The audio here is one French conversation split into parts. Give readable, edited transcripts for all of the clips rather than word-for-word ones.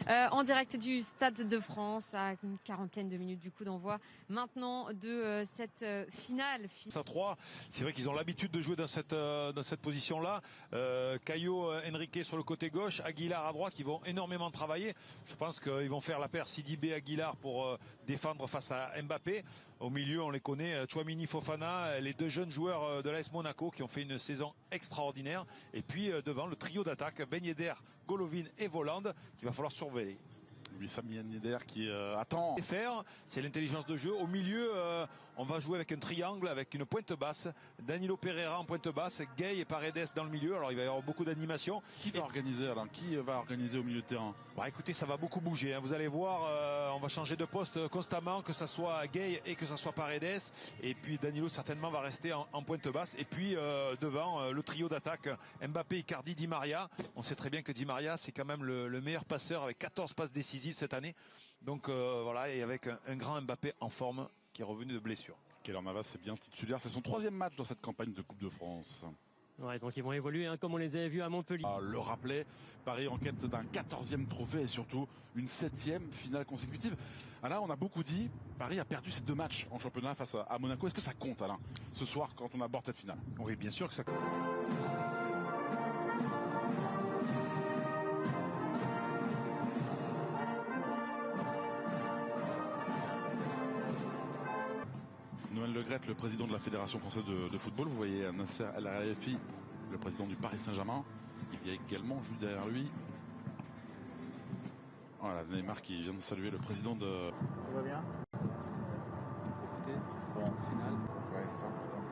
En direct du Stade de France, à une quarantaine de minutes du coup d'envoi maintenant de cette finale. À 3, c'est vrai qu'ils ont l'habitude de jouer dans cette position-là. Caio Henrique sur le côté gauche, Aguilar à droite, qui vont énormément travailler. Je pense qu'ils vont faire la paire Sidibé-Aguilar pour défendre face à Mbappé. Au milieu, on les connaît, Tchouaméni, Fofana, les deux jeunes joueurs de l'AS Monaco qui ont fait une saison extraordinaire. Et puis devant, le trio d'attaque, Ben Yedder, Golovin et Voland, qu'il va falloir surveiller. Wissam Ben Yedder qui attend. C'est l'intelligence de jeu. Au milieu, on va jouer avec un triangle, avec une pointe basse. Danilo Pereira en pointe basse, Gay et Paredes dans le milieu. Alors il va y avoir beaucoup d'animation. Qui va organiser alors? Qui va organiser au milieu de terrain? Bah écoutez, ça va beaucoup bouger. Hein. Vous allez voir, on va changer de poste constamment, que ça soit Gay et que ça soit Paredes. Et puis Danilo certainement va rester en pointe basse. Et puis devant, le trio d'attaque, Mbappé, Icardi, Di Maria. On sait très bien que Di Maria, c'est quand même le meilleur passeur avec 14 passes décisives cette année. Donc voilà, et avec un grand Mbappé en forme qui est revenu de blessure. Keylor Navas est bien titulaire. C'est son 3e match dans cette campagne de Coupe de France. Ouais, donc ils vont évoluer hein, comme on les avait vus à Montpellier. Le rappeler, Paris en quête d'un 14e trophée et surtout une 7e finale consécutive. Là, on a beaucoup dit, Paris a perdu ses 2 matchs en championnat face à Monaco. Est-ce que ça compte, Alain, ce soir quand on aborde cette finale? Oui, bien sûr que ça compte. Noël Le Graët, le président de la Fédération française de football. Vous voyez Nasser El Khelaifi, le président du Paris Saint-Germain. Il y a également juste derrière lui. Voilà, Neymar qui vient de saluer le président de... Tout va bien? Écoutez, bon, finale. Ouais, c'est important.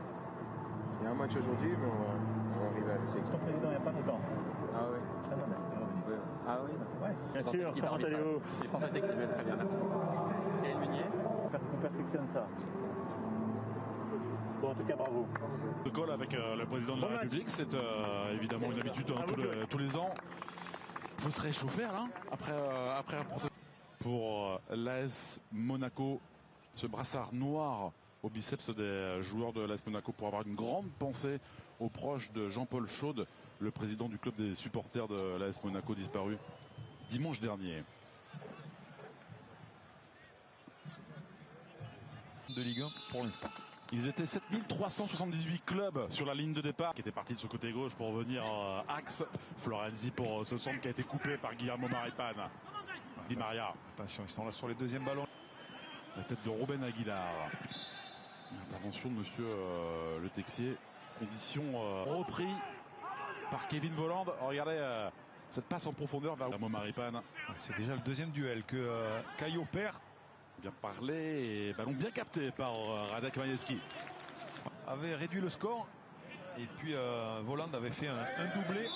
Il y a un match aujourd'hui, mais on va arriver à laisser. Ton président il n'y a pas longtemps. Ah oui. Ah non, merci. Ah oui. Ouais. Bien sûr, comment allez-vous? C'est François Texel, très bien, merci. Cyril Meunier. On perfectionne ça. Bon, en tout cas, bravo. Le call avec le président de la République, c'est évidemment une habitude hein, tous les ans. Il faut se réchauffer là, après un pour l'AS Monaco, ce brassard noir au biceps des joueurs de l'AS Monaco pour avoir une grande pensée aux proches de Jean-Paul Chaude, le président du club des supporters de l'AS Monaco disparu dimanche dernier. De Ligue 1 pour l'instant. Ils étaient 7378 clubs sur la ligne de départ qui était parti de ce côté gauche pour venir axe Florenzi pour ce centre qui a été coupé par Guillermo Maripane. Di Maria. Attention, ils sont là sur les deuxièmes ballons. La tête de Ruben Aguilar. Intervention de monsieur Le Texier. Condition repris par Kevin Voland. Regardez cette passe en profondeur vers Guillermo Maripane. C'est déjà le deuxième duel que Caio perd. Bien parlé et ballon bien capté par Radek Majewski. Avait réduit le score et puis Voland avait fait un doublé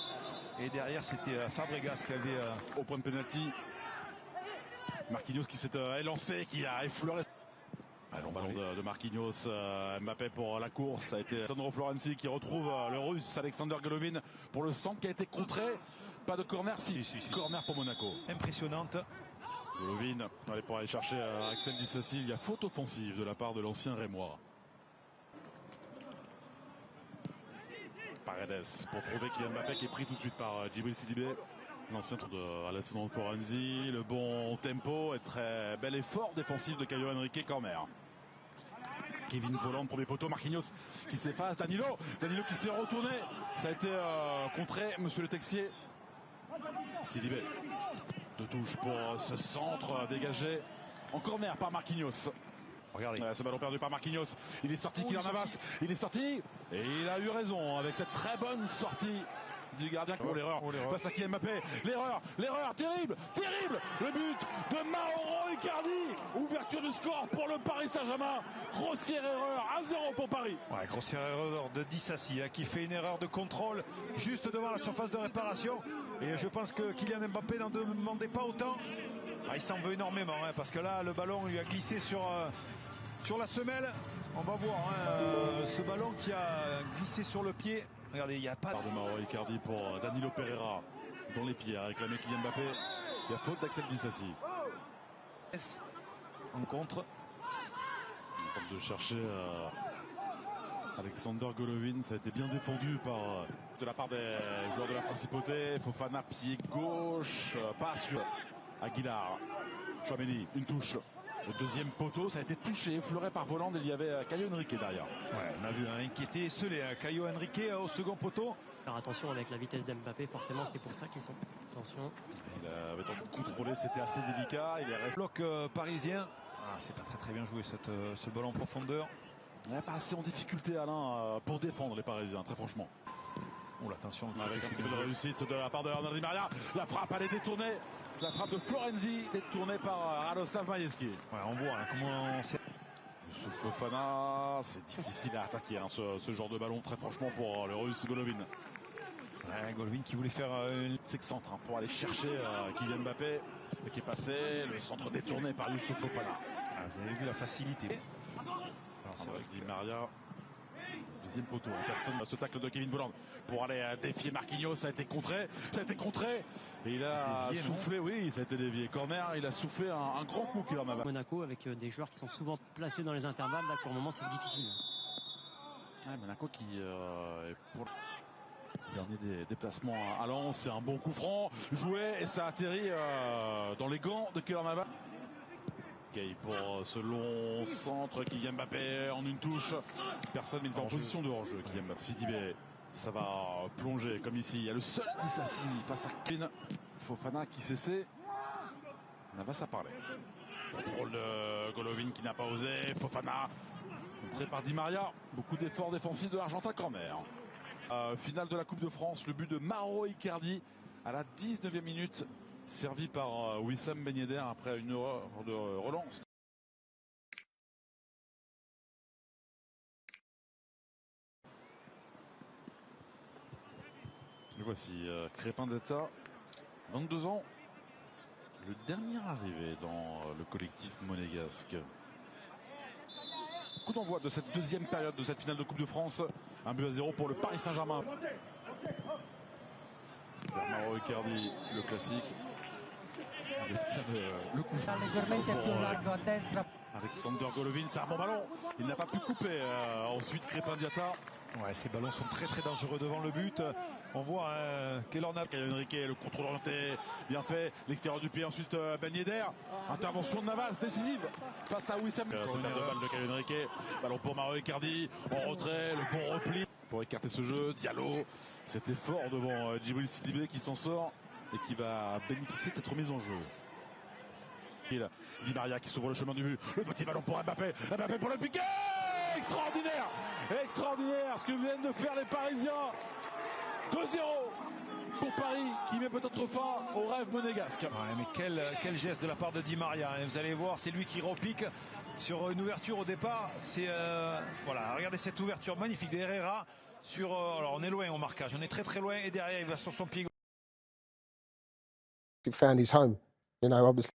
et derrière c'était Fabregas qui avait au point de pénalty. Marquinhos qui s'est élancé, qui a effleuré. Allons, ballon de Marquinhos, Mbappé pour la course, ça a été Sandro Florenzi qui retrouve le russe Alexander Golovin pour le centre qui a été contré. Pas de corner, si. Corner pour Monaco. Impressionnante. Golovin, allez pour aller chercher Axel Disasi. Il y a faute offensive de la part de l'ancien Rémois. Paredes pour trouver Kylian Mbappé qui est pris tout de suite par Djibril Sidibé. L'ancien tour de Alessandro Florenzi. Le bon tempo et très bel effort défensif de Caio Henrique. Corner. Kevin Voland, premier poteau. Marquinhos qui s'efface. Danilo qui s'est retourné. Ça a été contré, monsieur Le Texier. Sidibé. De touche pour ce centre dégagé en corner par Marquinhos. Regardez. Ce ballon perdu par Marquinhos. Il est sorti, Keylor Navas. Il est sorti et il a eu raison avec cette très bonne sortie du gardien. Oh l'erreur face à Kylian Mbappé. L'erreur terrible. Le but de Mauro Icardi. Ouverture du score pour le Paris Saint-Germain. Grossière erreur, 1-0 pour Paris. Ouais, grossière erreur de Disasi qui fait une erreur de contrôle juste devant la surface de réparation. Et je pense que Kylian Mbappé n'en demandait pas autant. Il s'en veut énormément parce que là le ballon lui a glissé sur la semelle. On va voir ce ballon qui a glissé sur le pied. Regardez, il n'y a pas de Mauro Icardi pour Danilo Pereira dans les pieds a réclamé Kylian Mbappé. Il y a faute d'Axel Disasi. En contre. On tente de chercher Alexander Golovin, ça a été bien défendu de la part des joueurs de la principauté. Fofana, pied gauche, pas sur Aguilar. Chouameni, une touche. Le deuxième poteau, ça a été touché, effleuré par Voland. Il y avait Caio Henrique derrière. Ouais, on a vu un inquiété, scellé, Caio Henrique au second poteau. Faire attention avec la vitesse d'Mbappé, forcément c'est pour ça qu'ils sont. Attention. Il avait tenté de contrôler, c'était assez délicat. Il est resté. Bloc parisien. Ah, c'est pas très bien joué ce ballon en profondeur. Il n'est pas assez en difficulté, Alain, pour défendre les Parisiens, très franchement. Oh, l'attention. Avec un petit peu de réussite de la part de Hernán Di María. La frappe, elle est détournée. La frappe de Florenzi, détournée par Radoslav Majewski. Ouais, on voit là, comment c'est. Youssouf Fofana, c'est difficile à attaquer hein, ce genre de ballon, très franchement, pour le Russe Golovin. Ouais, Golovin qui voulait faire une centre hein, pour aller chercher Kylian Mbappé, qui est passé, le centre détourné par Youssouf Fofana. Ah, vous avez vu la facilité. Alors c'est vrai que Di Maria, deuxième poteau, personne ce tacle de Kevin Volland pour aller défier Marquinhos, ça a été contré, et il a dévié, soufflé, oui, ça a été dévié. Corner, il a soufflé un grand coup Kylian Mbappé. Monaco avec des joueurs qui sont souvent placés dans les intervalles, là pour le moment c'est difficile. Ouais, Monaco qui est pour le dernier des déplacements à Lens, c'est un bon coup franc, joué et ça atterrit dans les gants de Kylian Mbappé. Pour ce long centre, Kylian Mbappé en une touche. Personne mais il est en position de hors-jeu. Kylian Mbappé. Sidibé, ça va plonger comme ici. Il y a le seul Dissassi face à Kevin Fofana qui cessait. Navas a parlé. Contrôle de Golovin qui n'a pas osé. Fofana contré par Di Maria. Beaucoup d'efforts défensifs de l'Argentin corner. Finale de la Coupe de France, le but de Mauro Icardi à la 19e minute. Servi par Wissam Ben Yedder après une heure de relance. Et voici Crépin Data, 22 ans, le dernier arrivé dans le collectif monégasque. Coup d'envoi de cette deuxième période de cette finale de Coupe de France. 1-0 pour le Paris Saint-Germain. Mauro Icardi, le classique. Le coup franc Alexander Golovin, c'est un bon ballon. Il n'a pas pu couper. Ensuite, Crépin Diatta. Ouais, ces ballons sont très dangereux devant le but. On voit Caio Henrique, le contrôle orienté, bien fait. L'extérieur du pied, ensuite Ben Yedder. Intervention de Navas, décisive face à Wissam. C'est de balle de Caio Henrique. Ballon pour Mauro Icardi. En retrait, le bon repli. Pour écarter ce jeu, Diallo. C'était fort devant Djibril Sidibé qui s'en sort et qui va bénéficier de cette remise en jeu. Di Maria qui s'ouvre le chemin du but. Le petit ballon pour Mbappé. Mbappé pour le piqué. Extraordinaire. Extraordinaire ce que viennent de faire les Parisiens. 2-0 pour Paris qui met peut-être fin au rêve monégasque. Ouais, mais quel geste de la part de Di Maria. Vous allez voir, c'est lui qui repique sur une ouverture au départ. C'est voilà, regardez cette ouverture magnifique d'Herrera sur. Alors on est loin au marquage, on est très loin et derrière il va sur son pied. Found his home, you know, obviously.